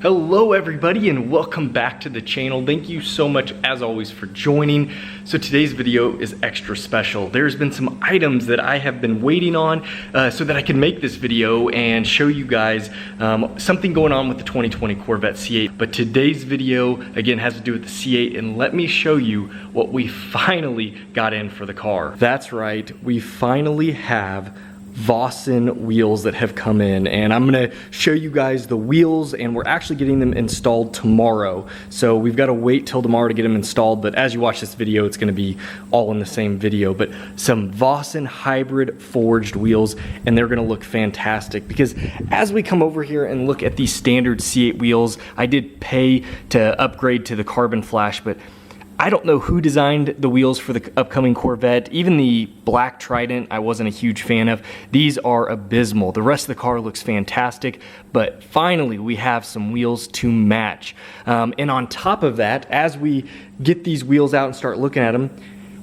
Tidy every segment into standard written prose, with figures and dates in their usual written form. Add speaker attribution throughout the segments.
Speaker 1: Hello everybody and welcome back to the channel. Thank you so much as always for joining. So today's video is extra special. There's been some items that I have been waiting on so that I can make this video and show you guys something going on with the 2020 Corvette C8. But today's video again has to do with the C8, and let me show you what we finally got in for the car. That's right, we finally have Vossen wheels that have come in, and I'm gonna show you guys the wheels, and we're actually getting them installed tomorrow. So we've got to wait till tomorrow to get them installed, but as you watch this video, it's gonna be all in the same video. But some Vossen hybrid forged wheels, and they're gonna look fantastic because as we come over here and look at these standard C8 wheels, I did pay to upgrade to the carbon flash, but I don't know who designed the wheels for the upcoming Corvette. Even the black Trident, I wasn't a huge fan of. These are abysmal. The rest of the car looks fantastic, but finally we have some wheels to match. And on top of that, as we get these wheels out and start looking at them,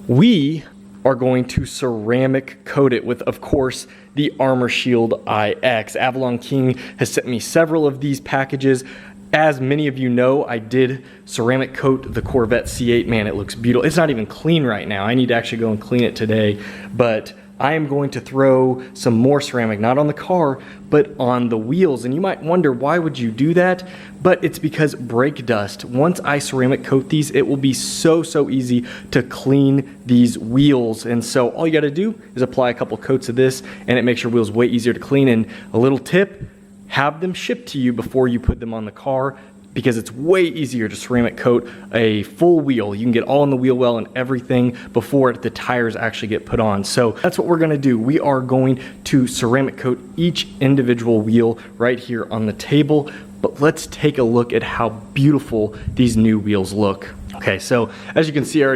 Speaker 1: we are going to ceramic coat it with, of course, the Armor Shield iX. Avalon King has sent me several of these packages. As many of you know, I did ceramic coat the Corvette C8. Man, it looks beautiful. It's not even clean right now. I need to actually go and clean it today. But I am going to throw some more ceramic, not on the car, but on the wheels. And you might wonder, why would you do that? But it's because brake dust, once I ceramic coat these, it will be so easy to clean these wheels. And so all you gotta do is apply a couple coats of this, and it makes your wheels way easier to clean. And a little tip, have them shipped to you before you put them on the car, because it's way easier to ceramic coat a full wheel. You can get all in the wheel well and everything before the tires actually get put on. So that's what we're gonna do. We are going to ceramic coat each individual wheel right here on the table. But let's take a look at how beautiful these new wheels look. Okay, so as you can see, I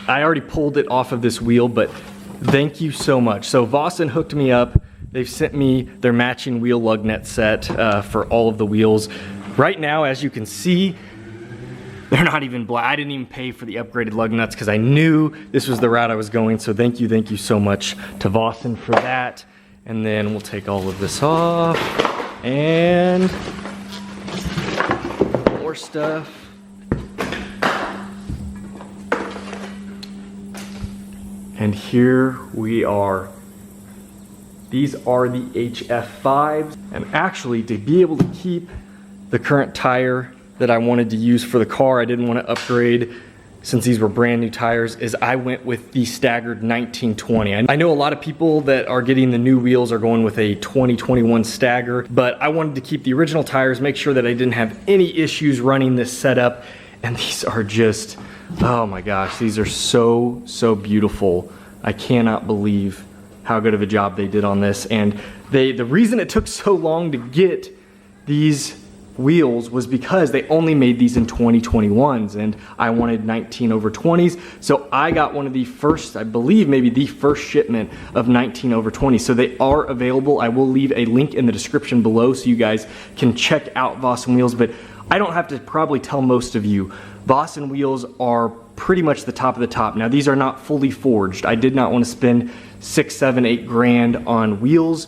Speaker 1: already pulled it off of this wheel, but thank you so much. So Vossen hooked me up. They've sent me their matching wheel lug nut set for all of the wheels. Right now, as you can see, they're not even black. I didn't even pay for the upgraded lug nuts because I knew this was the route I was going. So thank you so much to Vossen for that. And then we'll take all of this off and more stuff. And here we are. These are the HF5s, and actually to be able to keep the current tire that I wanted to use for the car, I didn't want to upgrade since these were brand new tires, is I went with the staggered 1920. I know a lot of people that are getting the new wheels are going with a 2021 stagger, but I wanted to keep the original tires, make sure that I didn't have any issues running this setup, and these are just, oh my gosh, these are so beautiful. I cannot believe how good of a job they did on this. And the reason it took so long to get these wheels was because they only made these in 2021s, and I wanted 19/20s. So I got one of the first, I believe maybe the first shipment of 19/20. So they are available. I will leave a link in the description below so you guys can check out Vossen wheels. But I don't have to probably tell most of you, Vossen wheels are pretty much the top of the top. Now these are not fully forged. I did not want to spend 6, 7, 8 grand on wheels.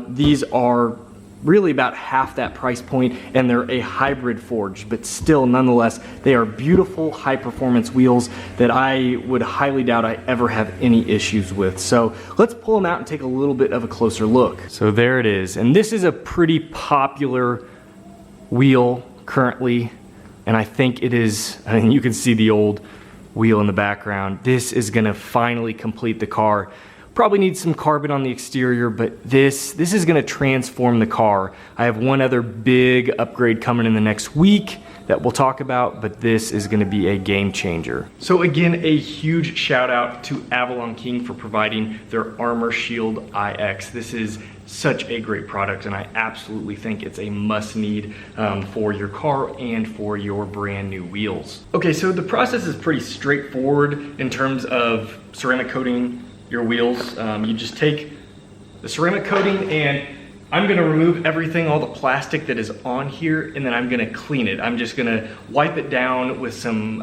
Speaker 1: These are really about half that price point, and they're a hybrid forged, but still nonetheless they are beautiful high performance wheels that I would highly doubt I ever have any issues with. So let's pull them out and take a little bit of a closer look. So there it is, and this is a pretty popular wheel currently, and I think it is, I mean, you can see the old wheel in the background. This is gonna finally complete the car. Probably needs some carbon on the exterior, but this is gonna transform the car. I have one other big upgrade coming in the next week that we'll talk about, but this is gonna be a game changer. So again, a huge shout out to Avalon King for providing their Armor Shield iX. This is such a great product, and I absolutely think it's a must need for your car and for your brand new wheels. Okay, so the process is pretty straightforward in terms of ceramic coating your wheels. You just take the ceramic coating, and I'm gonna remove everything, all the plastic that is on here, and then I'm gonna clean it. I'm just gonna wipe it down with some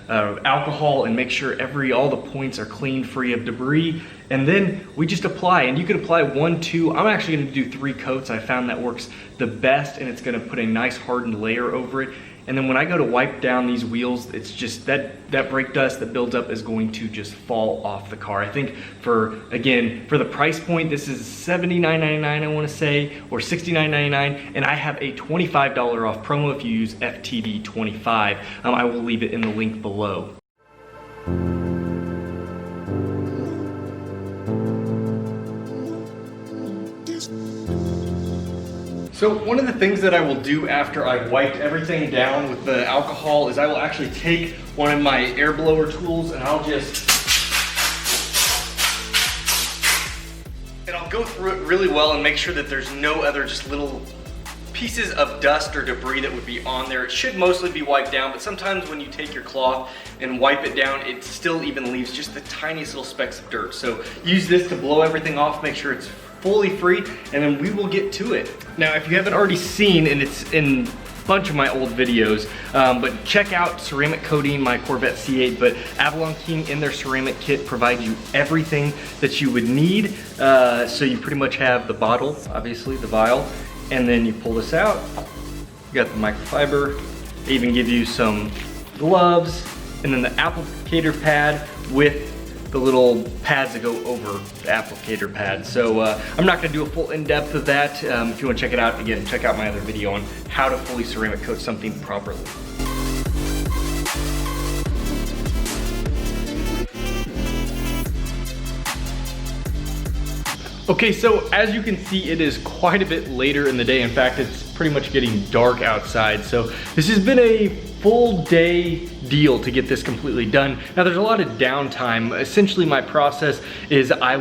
Speaker 1: alcohol and make sure all the points are clean, free of debris. And then we just apply, and you can apply 1, 2. I'm actually gonna do 3 coats. I found that works the best, and it's gonna put a nice hardened layer over it. And then when I go to wipe down these wheels, it's just that brake dust that builds up is going to just fall off the car. I think for the price point, this is $79.99, I wanna say, or $69.99, and I have a $25 off promo if you use FTD25. I will leave it in the link below. So one of the things that I will do after I've wiped everything down with the alcohol is I will actually take one of my air blower tools and I'll go through it really well and make sure that there's no other just little pieces of dust or debris that would be on there. It should mostly be wiped down, but sometimes when you take your cloth and wipe it down, it still even leaves just the tiniest little specks of dirt. So use this to blow everything off, make sure it's fully free, and then we will get to it. Now, if you haven't already seen, and it's in a bunch of my old videos, but check out ceramic coating my Corvette C8, but Avalon King in their ceramic kit provides you everything that you would need. So you pretty much have the bottle, obviously, the vial, and then you pull this out. You got the microfiber. They even give you some gloves, and then the applicator pad with the little pads that go over the applicator pad. So I'm not gonna do a full in-depth of that. If you wanna check it out, again, check out my other video on how to fully ceramic coat something properly. Okay, so as you can see, it is quite a bit later in the day. In fact, it's pretty much getting dark outside. So this has been a full day deal to get this completely done. Now there's a lot of downtime. Essentially my process is I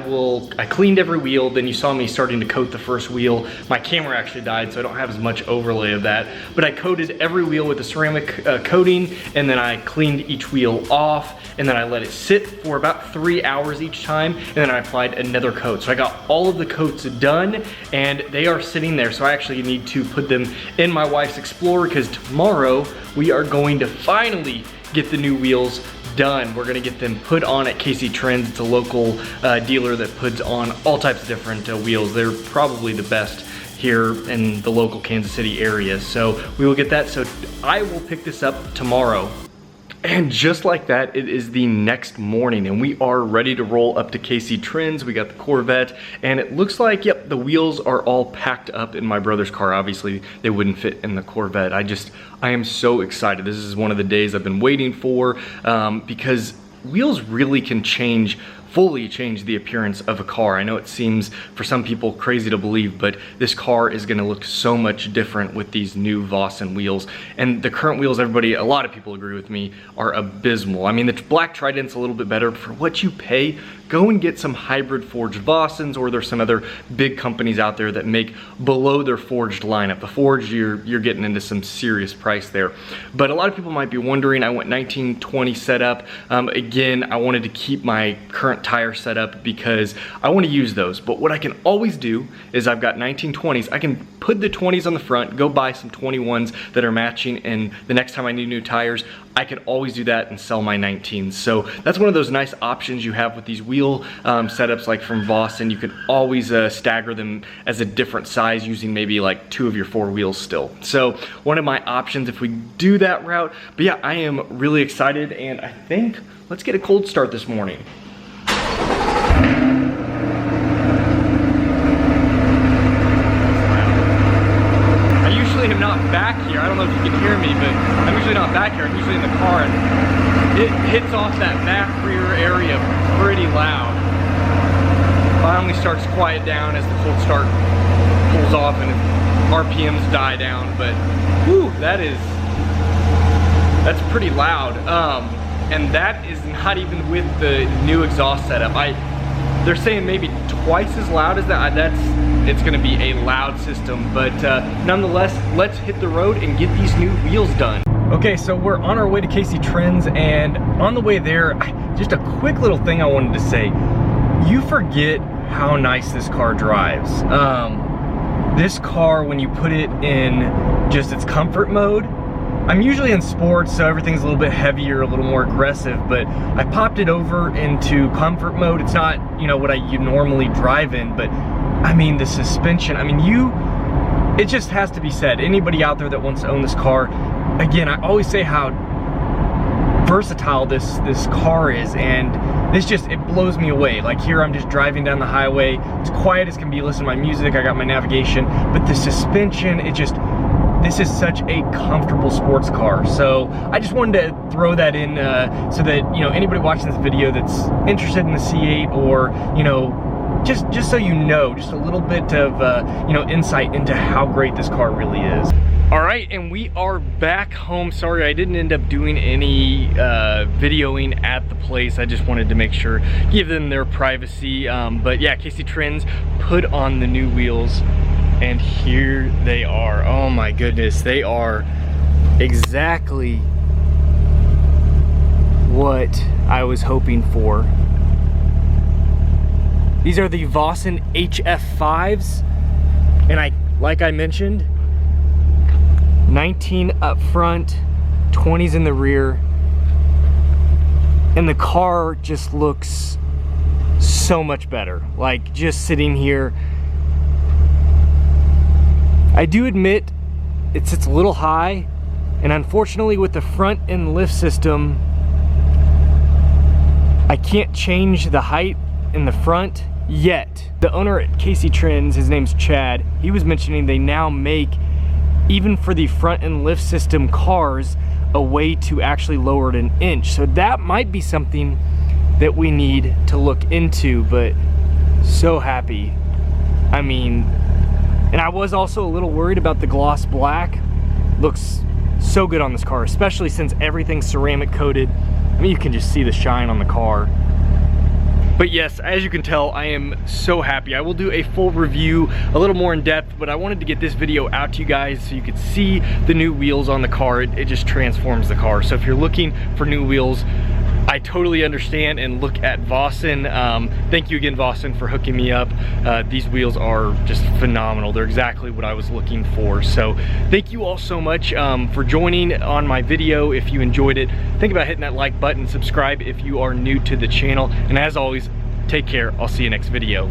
Speaker 1: cleaned every wheel, then you saw me starting to coat the first wheel. My camera actually died, so I don't have as much overlay of that. But I coated every wheel with a ceramic coating, and then I cleaned each wheel off, and then I let it sit for about 3 hours each time, and then I applied another coat. So I got all of the coats done, and they are sitting there. So I actually need to put them in my wife's Explorer, because tomorrow we are going to finally get the new wheels done. We're gonna get them put on at KC Trends. It's a local dealer that puts on all types of different wheels. They're probably the best here in the local Kansas City area. So we will get that. So I will pick this up tomorrow. And just like that, it is the next morning and we are ready to roll up to KC Trends. We got the Corvette and it looks like, yep, the wheels are all packed up in my brother's car. Obviously, they wouldn't fit in the Corvette. I am so excited. This is one of the days I've been waiting for because wheels really can fully change the appearance of a car. I know it seems for some people crazy to believe, but this car is gonna look so much different with these new Vossen wheels. And the current wheels, a lot of people agree with me, are abysmal. I mean, the black Trident's a little bit better. For what you pay, go and get some hybrid forged Vossens, or there's some other big companies out there that make below their forged lineup. The forged, you're getting into some serious price there. But a lot of people might be wondering, I went 1920 setup. Again, I wanted to keep my current tire setup because I want to use those. But what I can always do is I've got 1920s. I can put the 20s on the front, go buy some 21s that are matching, and the next time I need new tires, I can always do that and sell my 19s. So that's one of those nice options you have with these wheel setups like from Vossen. You can always stagger them as a different size using maybe like 2 of your 4 wheels still. So one of my options if we do that route. But yeah, I am really excited and I think let's get a cold start this morning. I'm not back here. I don't know if you can hear me, but I'm usually not back here. I'm usually in the car and it hits off that back rear area pretty loud. Finally starts to quiet down as the cold start pulls off and RPMs die down, but whew, that's pretty loud. And that is not even with the new exhaust setup. They're saying maybe twice as loud as that. It's gonna be a loud system, but nonetheless, let's hit the road and get these new wheels done. Okay, so we're on our way to KC Trends, and on the way there, just a quick little thing I wanted to say. You forget how nice this car drives. This car, when you put it in just its comfort mode, I'm usually in sports, so everything's a little bit heavier, a little more aggressive, but I popped it over into comfort mode. It's not, you know, what you normally drive in, but I mean, the suspension, I mean, it just has to be said. Anybody out there that wants to own this car, again, I always say how versatile this car is, and it blows me away. Like here, I'm just driving down the highway, it's quiet as can be, listen to my music, I got my navigation, but the suspension, this is such a comfortable sports car. So I just wanted to throw that in so that, you know, anybody watching this video that's interested in the C8, or, you know, just so you know, just a little bit of, you know, insight into how great this car really is. All right, and we are back home. Sorry, I didn't end up doing any videoing at the place. I just wanted to make sure, give them their privacy. But yeah, Casey Trends put on the new wheels, and here they are. Oh my goodness, they are exactly what I was hoping for. These are the Vossen HF5s, and like I mentioned, 19 up front, 20s in the rear, and the car just looks so much better. Like, just sitting here, I do admit it sits a little high, and unfortunately with the front end lift system, I can't change the height in the front yet. The owner at Casey Trends, his name's Chad, he was mentioning they now make, even for the front end lift system cars, a way to actually lower it an inch. So that might be something that we need to look into, but so happy. I mean, and I was also a little worried about the gloss black. Looks so good on this car, especially since everything's ceramic coated. I mean, you can just see the shine on the car. But yes, as you can tell, I am so happy. I will do a full review, a little more in depth, but I wanted to get this video out to you guys so you could see the new wheels on the car. It just transforms the car. So if you're looking for new wheels, I totally understand, and look at Vossen. Thank you again, Vossen, for hooking me up. These wheels are just phenomenal. They're exactly what I was looking for. So thank you all so much for joining on my video. If you enjoyed it, think about hitting that like button, subscribe if you are new to the channel, and as always, take care. I'll see you next video.